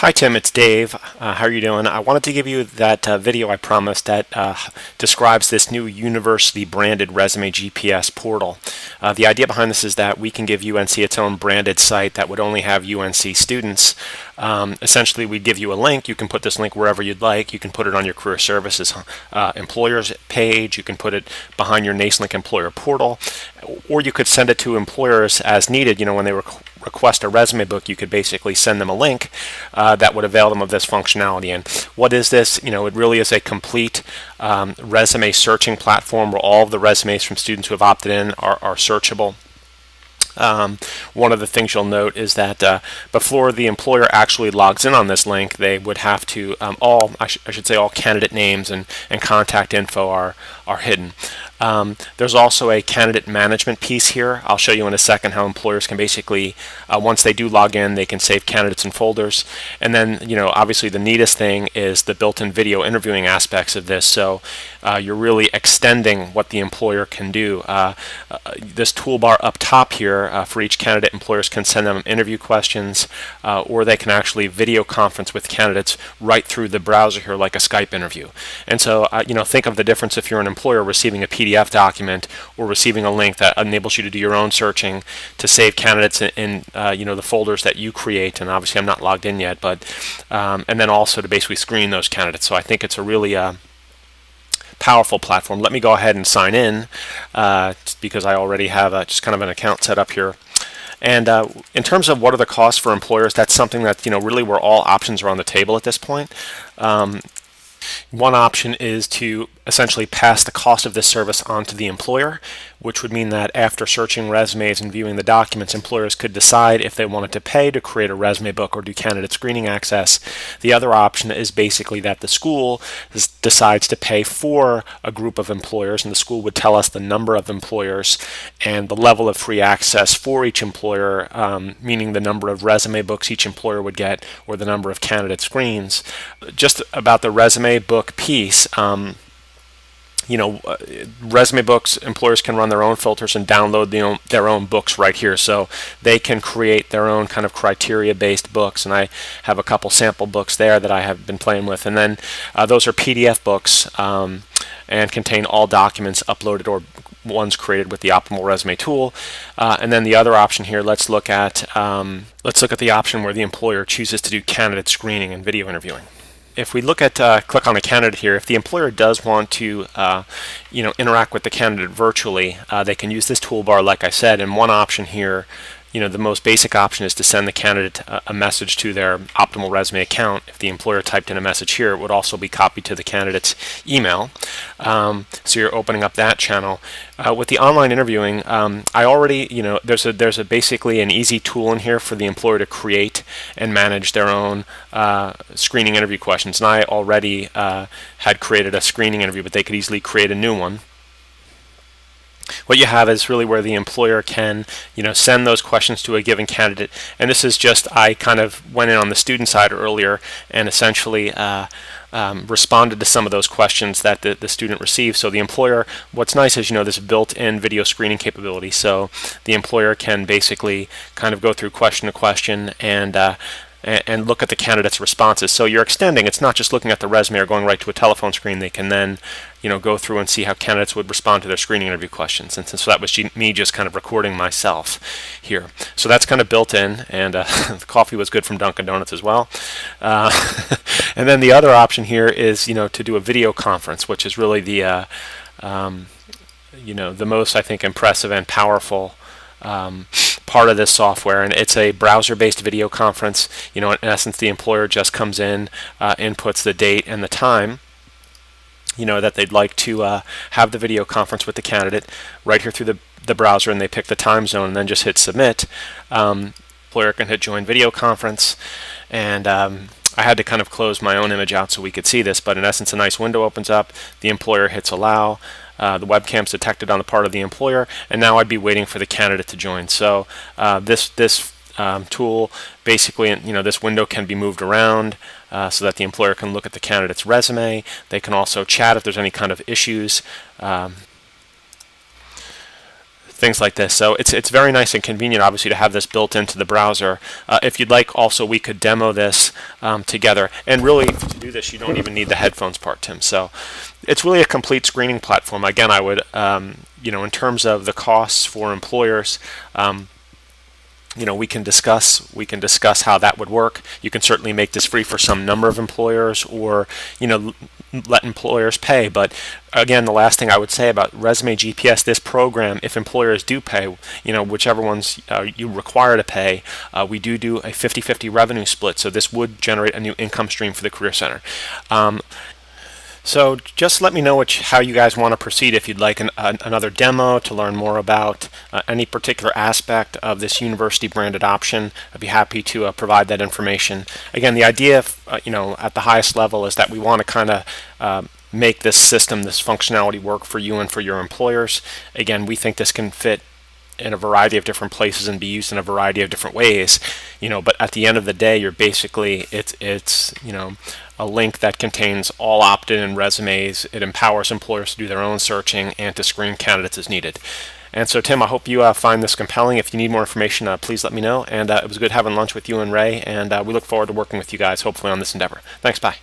Hi Tim, it's Dave. How are you doing? I wanted to give you that video I promised that describes this new university branded ResumeGPS portal. The idea behind this is that we can give UNC its own branded site that would only have UNC students. Essentially, we give you a link. You can put this link wherever you'd like. You can put it on your career services employers page. You can put it behind your Nacelink employer portal, or you could send it to employers as needed. You know, when they request a resume book, you could basically send them a link that would avail them of this functionality. And what is this? You know, it really is a complete resume searching platform where all of the resumes from students who have opted in are searchable. One of the things you'll note is that before the employer actually logs in on this link, they would have to I should say all candidate names and contact info are hidden. There's also a candidate management piece here. I'll show you in a second how employers can basically, once they do log in, they can save candidates in folders. And then, you know, obviously the neatest thing is the built-in video interviewing aspects of this. So you're really extending what the employer can do. This toolbar up top here, for each candidate, employers can send them interview questions, or they can actually video conference with candidates right through the browser here, like a Skype interview. And so, you know, think of the difference if you're an employer receiving a PDF document or receiving a link that enables you to do your own searching to save candidates in you know, the folders that you create. And obviously, I'm not logged in yet, but and then also to basically screen those candidates. So I think it's a really powerful platform. Let me go ahead and sign in because I already have just kind of an account set up here. And in terms of what are the costs for employers, that's something that, you know, really where all options are on the table at this point. One option is to essentially pass the cost of this service on to the employer, which would mean that after searching resumes and viewing the documents, employers could decide if they wanted to pay to create a resume book or do candidate screening access. The other option is basically that the school decides to pay for a group of employers, and the school would tell us the number of employers and the level of free access for each employer, meaning the number of resume books each employer would get or the number of candidate screens. Just about the resume book piece, you know, resume books, employers can run their own filters and download their own books right here. So they can create their own kind of criteria-based books, and I have a couple sample books there that I have been playing with. And then those are PDF books and contain all documents uploaded or ones created with the Optimal Resume tool. And then the other option here, let's look at the option where the employer chooses to do candidate screening and video interviewing. If we look at click on a candidate here, if the employer does want to you know, interact with the candidate virtually, they can use this toolbar like I said. And one option here, you know, the most basic option is to send the candidate a message to their Optimal Resume account. If the employer typed in a message here, it would also be copied to the candidate's email. So you're opening up that channel. With the online interviewing, I already, you know, there's a basically an easy tool in here for the employer to create and manage their own screening interview questions. And I already had created a screening interview, but they could easily create a new one. What you have is really where the employer can, you know, send those questions to a given candidate. And this is just, I kind of went in on the student side earlier and essentially responded to some of those questions that the student received. So the employer, what's nice is, you know, this built-in video screening capability. So the employer can basically kind of go through question to question and look at the candidate's responses. So you're extending, it's not just looking at the resume or going right to a telephone screen. They can then, you know, go through and see how candidates would respond to their screening interview questions. And so that was me just kind of recording myself here. So that's kind of built in, and the coffee was good from Dunkin' Donuts as well. And then the other option here is, you know, to do a video conference, which is really the, you know, the most, I think, impressive and powerful part of this software. And it's a browser-based video conference. You know, in essence, the employer just comes in, inputs the date and the time, you know, that they'd like to have the video conference with the candidate right here through the browser, and they pick the time zone and then just hit submit. Employer can hit join video conference, and I had to kind of close my own image out so we could see this, but in essence a nice window opens up, the employer hits allow, the webcam's detected on the part of the employer, and now I'd be waiting for the candidate to join. So this tool basically, you know, this window can be moved around so that the employer can look at the candidate's resume. They can also chat if there's any kind of issues. things like this. So it's very nice and convenient, obviously, to have this built into the browser. If you'd like, also, we could demo this together. And really, to do this, you don't even need the headphones part, Tim. So it's really a complete screening platform. Again, I would, in terms of the costs for employers, we can discuss how that would work. You can certainly make this free for some number of employers, or let employers pay. But again, the last thing I would say about ResumeGPS, this program, if employers do pay, whichever ones you require to pay, we do a 50-50 revenue split. So this would generate a new income stream for the Career Center. So just let me know how you guys want to proceed. If you'd like another demo to learn more about any particular aspect of this university branded option, I'd be happy to provide that information. Again, the idea, at the highest level, is that we want to kind of make this system, this functionality, work for you and for your employers. Again, we think this can fit in a variety of different places and be used in a variety of different ways, but at the end of the day, you're basically, it's a link that contains all opt-in resumes. It empowers employers to do their own searching and to screen candidates as needed. And so, Tim, I hope you find this compelling. If you need more information, please let me know. And it was good having lunch with you and Ray, and we look forward to working with you guys, hopefully, on this endeavor. Thanks, bye.